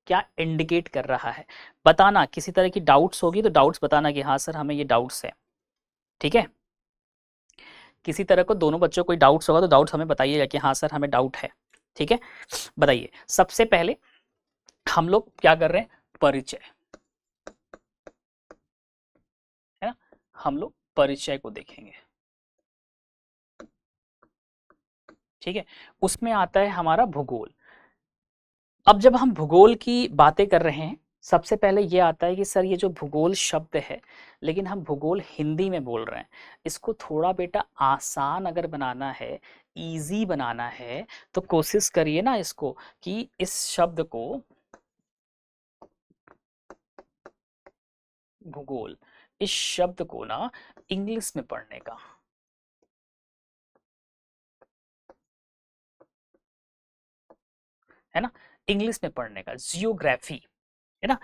क्या इंडिकेट कर रहा है, बताना। किसी तरह की डाउट्स होगी तो डाउट्स बताना कि हाँ सर हमें ये डाउट्स है, ठीक है। किसी तरह को दोनों बच्चों को कोई डाउट्स होगा तो डाउट्स हमें बताइएगा कि हाँ सर हमें डाउट है, ठीक है। बताइए, सबसे पहले हम लोग क्या कर रहे हैं, परिचय, है ना, हम लोग परिचय को देखेंगे, ठीक है। उसमें आता है हमारा भूगोल। अब जब हम भूगोल की बातें कर रहे हैं, सबसे पहले ये आता है कि सर ये जो भूगोल शब्द है, लेकिन हम भूगोल हिंदी में बोल रहे हैं, इसको थोड़ा बेटा आसान अगर बनाना है, इजी बनाना है, तो कोशिश करिए ना इसको कि इस शब्द को भूगोल, इस शब्द को ना इंग्लिश में पढ़ने का, है ना, इंग्लिश में पढ़ने का, जियोग्राफी, है ना,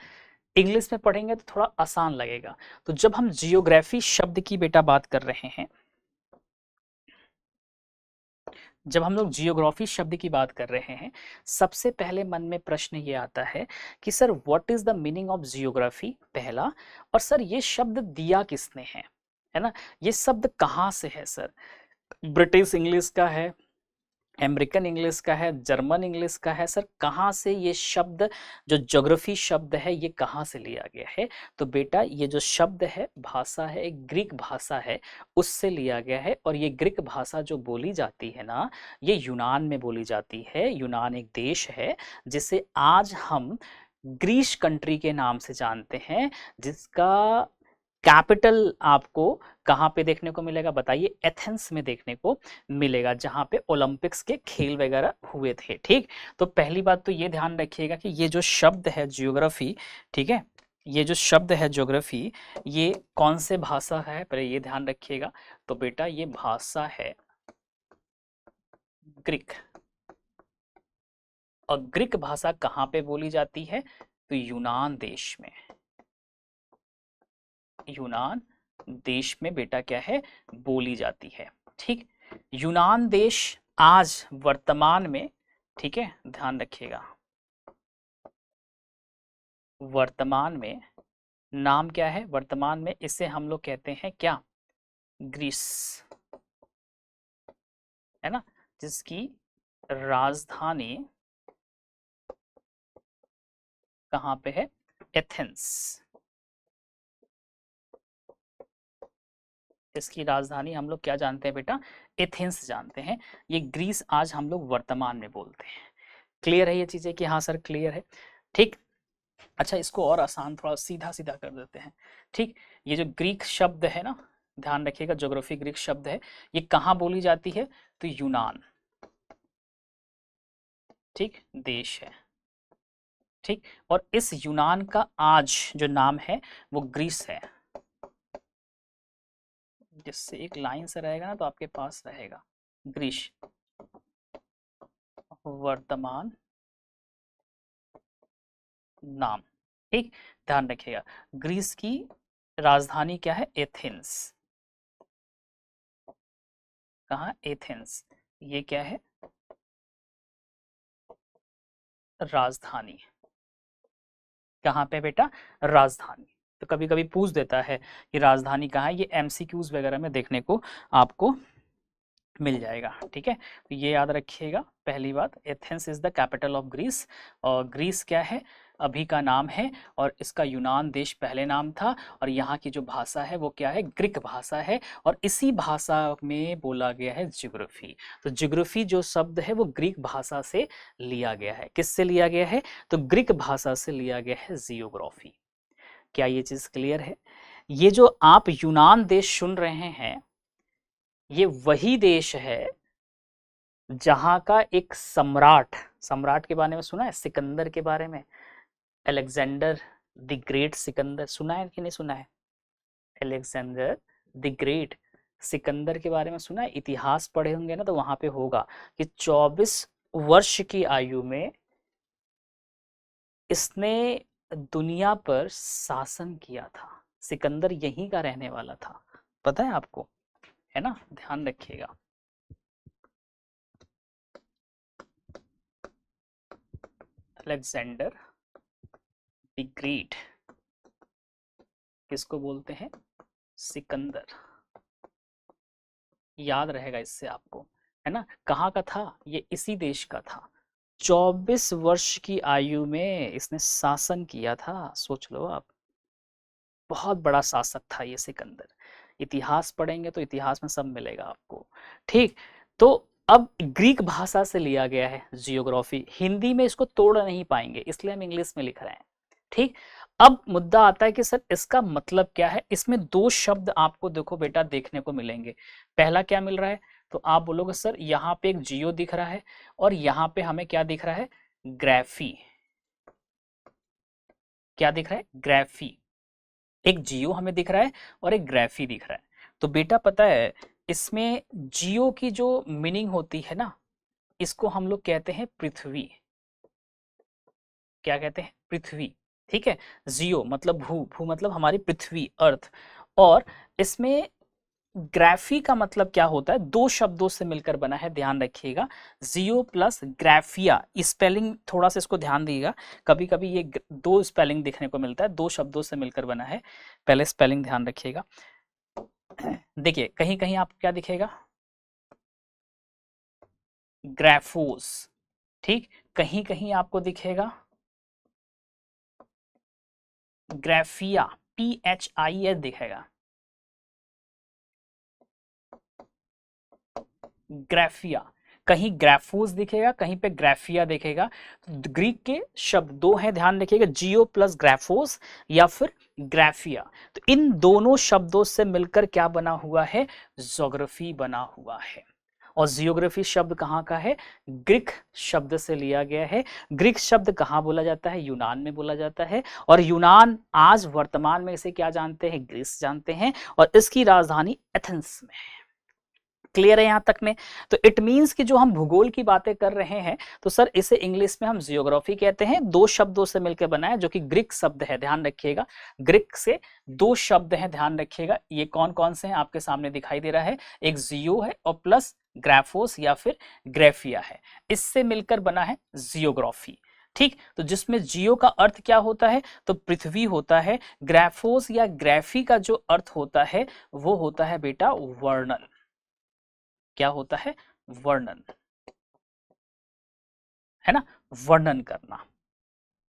इंग्लिश में पढ़ेंगे तो थोड़ा आसान लगेगा। तो जब हम जियोग्राफी शब्द की बेटा बात कर रहे हैं, जब हम लोग जियोग्राफी शब्द की बात कर रहे हैं, सबसे पहले मन में प्रश्न ये आता है कि sir what is the meaning of geography, पहला। और सर ये शब्द दिया किसने है ना, ये शब्द कहाँ से है सर, ब्रिटिश इंग्लिश का है, अमेरिकन इंग्लिश का है, जर्मन इंग्लिश का है, सर कहाँ से ये शब्द, जो ज्योग्राफी शब्द है ये कहाँ से लिया गया है। तो बेटा ये जो शब्द है, भाषा है, एक ग्रीक भाषा है, उससे लिया गया है। और ये ग्रीक भाषा जो बोली जाती है ना, ये यूनान में बोली जाती है। यूनान एक देश है जिसे आज हम ग्रीस कंट्री के नाम से जानते हैं, जिसका कैपिटल आपको कहाँ पे देखने को मिलेगा बताइए, एथेंस में देखने को मिलेगा, जहाँ पे ओलंपिक्स के खेल वगैरह हुए थे, ठीक। तो पहली बात तो ये ध्यान रखिएगा कि ये जो शब्द है जियोग्राफी, ठीक है, ये जो शब्द है ज्योग्राफी, ये कौन से भाषा है पहले ये ध्यान रखिएगा। तो बेटा ये भाषा है ग्रीक। और ग्रीक भाषा कहाँ पे बोली जाती है, तो यूनान देश में, यूनान देश में बेटा क्या है, बोली जाती है, ठीक। यूनान देश आज वर्तमान में, ठीक है, ध्यान रखिएगा, वर्तमान में नाम क्या है, वर्तमान में इसे हम लोग कहते हैं क्या, ग्रीस, है ना, जिसकी राजधानी कहाँ पे है, एथेंस, इसकी राजधानी हम लोग क्या जानते हैं बेटा, एथेंस जानते हैं। ये ग्रीस आज हम लोग वर्तमान में बोलते हैं। क्लियर है ये चीजें कि हाँ सर क्लियर है, ठीक। अच्छा इसको और आसान थोड़ा सीधा सीधा कर देते हैं, ठीक। ये जो ग्रीक शब्द है ना, ध्यान रखिएगा, ज्योग्राफी ग्रीक शब्द है, ये कहाँ बोली जाती है, तो यूनान, ठीक, देश है, ठीक। और इस यूनान का आज जो नाम है वो ग्रीस है, जिससे एक लाइन से रहेगा ना तो आपके पास रहेगा ग्रीस, वर्तमान नाम, ठीक। ध्यान रखिएगा, ग्रीस की राजधानी क्या है, एथेंस, कहाँ, एथेंस, ये क्या है, राजधानी, कहाँ पे बेटा, राजधानी। तो कभी कभी पूछ देता है कि राजधानी कहाँ है, ये एमसीक्यूज वगैरह में देखने को आपको मिल जाएगा, ठीक है। तो ये याद रखिएगा, पहली बात, Athens is the capital of Greece. और ग्रीस क्या है, अभी का नाम है, और इसका यूनान देश पहले नाम था। और यहाँ की जो भाषा है वो क्या है, ग्रीक भाषा है। और इसी भाषा में बोला गया है ज्योग्राफी। तो ज्योग्राफी जो शब्द है वो ग्रीक भाषा से लिया गया है, किससे लिया गया है, तो ग्रीक भाषा से लिया गया है जियोग्राफी। क्या ये चीज क्लियर है। ये जो आप यूनान देश सुन रहे हैं, ये वही देश है जहां का एक सम्राट, सम्राट के बारे में सुना है, सिकंदर के बारे में, अलेक्जेंडर द ग्रेट, सिकंदर सुना है कि नहीं सुना है, अलेक्जेंडर द ग्रेट, सिकंदर के बारे में सुना है, इतिहास पढ़े होंगे ना तो वहां पे होगा कि 24 वर्ष की आयु में इसने दुनिया पर शासन किया था। सिकंदर यहीं का रहने वाला था, पता है आपको, है ना, ध्यान रखिएगा। अलेक्जेंडर द ग्रेट किसको बोलते हैं? सिकंदर। याद रहेगा इससे आपको, है ना। कहाँ का था ये? इसी देश का था। 24 वर्ष की आयु में इसने शासन किया था, सोच लो आप। बहुत बड़ा शासक था ये सिकंदर। इतिहास पढ़ेंगे तो इतिहास में सब मिलेगा आपको। ठीक, तो अब ग्रीक भाषा से लिया गया है जियोग्राफी। हिंदी में इसको तोड़ नहीं पाएंगे, इसलिए हम इंग्लिश में लिख रहे हैं। ठीक, अब मुद्दा आता है कि सर इसका मतलब क्या है। इसमें दो शब्द आपको देखो बेटा देखने को मिलेंगे। पहला क्या मिल रहा है? तो आप बोलोगे सर यहाँ पे एक जियो दिख रहा है और यहाँ पे हमें क्या दिख रहा है? ग्राफी। क्या दिख रहा है? ग्राफी। एक जियो हमें दिख रहा है और एक ग्राफी दिख रहा है। तो बेटा पता है इसमें जियो की जो मीनिंग होती है ना, इसको हम लोग कहते हैं पृथ्वी। क्या कहते हैं? पृथ्वी। ठीक है, जियो मतलब भू, भू मतलब हमारी पृथ्वी, अर्थ। और इसमें ग्राफी का मतलब क्या होता है? दो शब्दों से मिलकर बना है, ध्यान रखिएगा। जियो प्लस ग्राफिया, स्पेलिंग थोड़ा सा इसको ध्यान दीजिएगा। कभी कभी ये दो स्पेलिंग दिखने को मिलता है, दो शब्दों से मिलकर बना है। पहले स्पेलिंग ध्यान रखिएगा। देखिए कहीं कहीं आपको क्या दिखेगा? ग्राफोस। ठीक, कहीं कहीं आपको दिखेगा ग्राफिया, PHIA दिखेगा। ग्राफिया, कहीं ग्राफोस दिखेगा, कहीं पे ग्राफिया दिखेगा। ग्रीक के शब्द दो हैं, ध्यान रखिएगा, जियो प्लस ग्राफोस या फिर ग्राफिया। तो इन दोनों शब्दों से मिलकर क्या बना हुआ है? ज्योग्राफी बना हुआ है। और जियोग्राफी शब्द कहाँ का है? ग्रीक शब्द से लिया गया है। ग्रीक शब्द कहाँ बोला जाता है? यूनान में बोला जाता है। और यूनान आज वर्तमान में इसे क्या जानते हैं? ग्रीस जानते हैं। और इसकी राजधानी एथेंस में है। क्लियर है यहाँ तक में? तो इट मीन्स कि जो हम भूगोल की बातें कर रहे हैं, तो सर इसे इंग्लिश में हम जियोग्राफी कहते हैं। दो शब्दों से मिलकर बना है, जो कि ग्रीक शब्द है, ध्यान रखिएगा। ग्रीक से दो शब्द हैं, ध्यान रखिएगा। ये कौन कौन से हैं आपके सामने दिखाई दे रहा है? एक जियो है और प्लस ग्राफोस या फिर ग्राफिया है। इससे मिलकर बना है जियोग्राफी। ठीक, तो जिसमें जियो का अर्थ क्या होता है? तो पृथ्वी होता है। ग्राफोस या ग्राफी का जो अर्थ होता है वो होता है बेटा वर्णन। क्या होता है? वर्णन, है ना, वर्णन करना।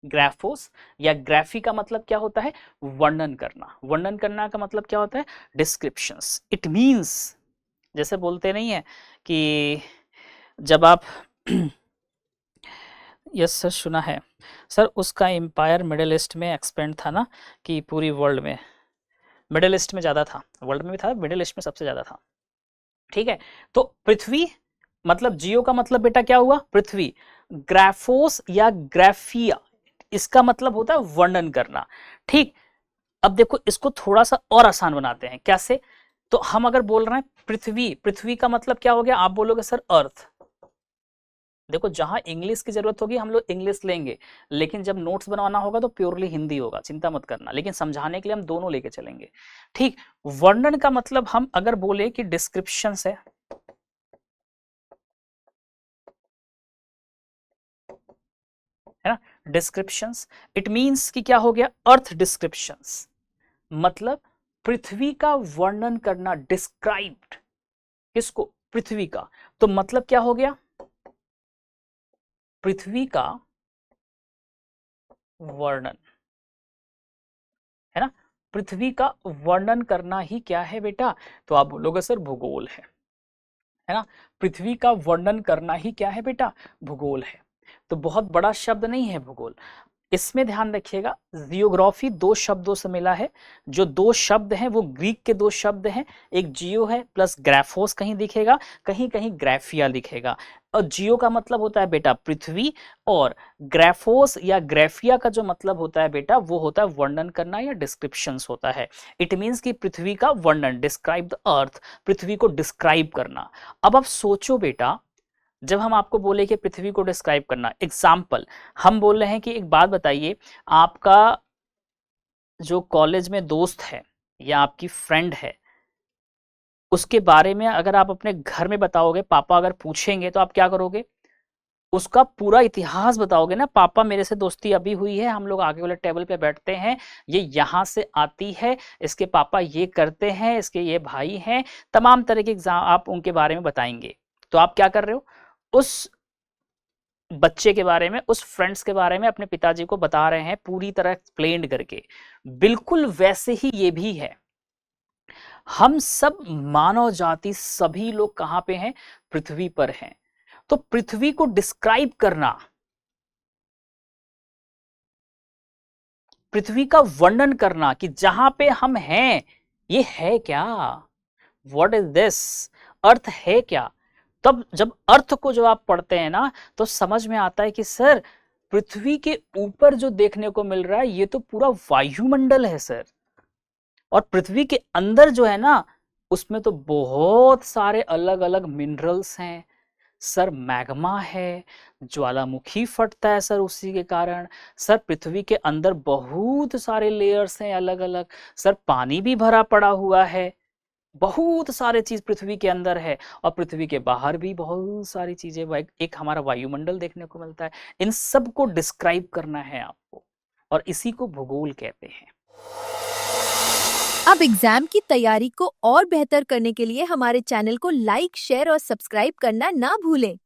ग्राफोस या ग्राफी का मतलब क्या होता है? वर्णन करना। वर्णन करना का मतलब क्या होता है? डिस्क्रिप्शंस। इट मींस, जैसे बोलते नहीं है कि जब आप यस सर सुना है सर, उसका एम्पायर मिडिल ईस्ट में एक्सपेंड था ना, कि पूरी वर्ल्ड में। मिडिल ईस्ट में ज्यादा था, वर्ल्ड में भी था, मिडिल ईस्ट में सबसे ज्यादा था। ठीक है, तो पृथ्वी मतलब जियो का मतलब बेटा क्या हुआ? पृथ्वी। ग्राफोस या ग्राफिया, इसका मतलब होता है वर्णन करना। ठीक, अब देखो इसको थोड़ा सा और आसान बनाते हैं। कैसे? तो हम अगर बोल रहे हैं पृथ्वी, पृथ्वी का मतलब क्या हो गया? आप बोलोगे सर अर्थ। देखो जहां इंग्लिश की जरूरत होगी हम लोग इंग्लिश लेंगे, लेकिन जब नोट्स बनवाना होगा तो प्योरली हिंदी होगा, चिंता मत करना। लेकिन समझाने के लिए हम दोनों लेके चलेंगे। ठीक, वर्णन का मतलब हम अगर बोले कि डिस्क्रिप्शन है, है ना, डिस्क्रिप्शंस। इट मींस कि क्या हो गया? अर्थ डिस्क्रिप्शंस, मतलब पृथ्वी का वर्णन करना। डिस्क्राइब्ड किसको? पृथ्वी का। तो मतलब क्या हो गया? पृथ्वी का वर्णन, है ना। पृथ्वी का वर्णन करना ही क्या है बेटा? तो आप बोलोगे सर भूगोल है ना। पृथ्वी का वर्णन करना ही क्या है बेटा? भूगोल है। तो बहुत बड़ा शब्द नहीं है भूगोल। इसमें ध्यान रखिएगा, जियोग्राफी दो शब्दों से मिला है। जो दो शब्द हैं वो ग्रीक के दो शब्द हैं। एक जियो है प्लस ग्राफोस कहीं दिखेगा, कहीं कहीं ग्राफिया दिखेगा। और जियो का मतलब होता है बेटा पृथ्वी, और ग्राफोस या ग्राफिया का जो मतलब होता है बेटा वो होता है वर्णन करना या डिस्क्रिप्शंस होता है। इट मीन्स कि पृथ्वी का वर्णन, डिस्क्राइब द अर्थ, पृथ्वी को डिस्क्राइब करना। अब आप सोचो बेटा, जब हम आपको बोले कि पृथ्वी को डिस्क्राइब करना, एग्जाम्पल हम बोल रहे हैं कि एक बात बताइए, आपका जो कॉलेज में दोस्त है या आपकी फ्रेंड है, उसके बारे में अगर आप अपने घर में बताओगे, पापा अगर पूछेंगे तो आप क्या करोगे? उसका पूरा इतिहास बताओगे ना, पापा मेरे से दोस्ती अभी हुई है, हम लोग आगे वाले टेबल पे बैठते हैं, ये यहाँ से आती है, इसके पापा ये करते हैं, इसके ये भाई हैं, तमाम तरह के एग्जाम आप उनके बारे में बताएंगे। तो आप क्या कर रहे हो, उस बच्चे के बारे में, उस फ्रेंड्स के बारे में अपने पिताजी को बता रहे हैं पूरी तरह एक्सप्लेन करके। बिल्कुल वैसे ही ये भी है। हम सब मानव जाति, सभी लोग कहां पे हैं, पृथ्वी पर हैं। तो पृथ्वी को डिस्क्राइब करना, पृथ्वी का वर्णन करना कि जहां पे हम हैं ये है क्या, व्हाट इज दिस, अर्थ है क्या। तब जब अर्थ को जब आप पढ़ते हैं ना, तो समझ में आता है कि सर पृथ्वी के ऊपर जो देखने को मिल रहा है ये तो पूरा वायुमंडल है सर, और पृथ्वी के अंदर जो है ना उसमें तो बहुत सारे अलग अलग मिनरल्स हैं सर, मैग्मा है, ज्वालामुखी फटता है सर उसी के कारण। सर पृथ्वी के अंदर बहुत सारे लेयर्स हैं अलग अलग, सर पानी भी भरा पड़ा हुआ है, बहुत सारे चीज पृथ्वी के अंदर है, और पृथ्वी के बाहर भी बहुत सारी चीजें, एक हमारा वायुमंडल देखने को मिलता है। इन सब को डिस्क्राइब करना है आपको, और इसी को भूगोल कहते हैं। अब एग्जाम की तैयारी को और बेहतर करने के लिए हमारे चैनल को लाइक, शेयर और सब्सक्राइब करना ना भूलें।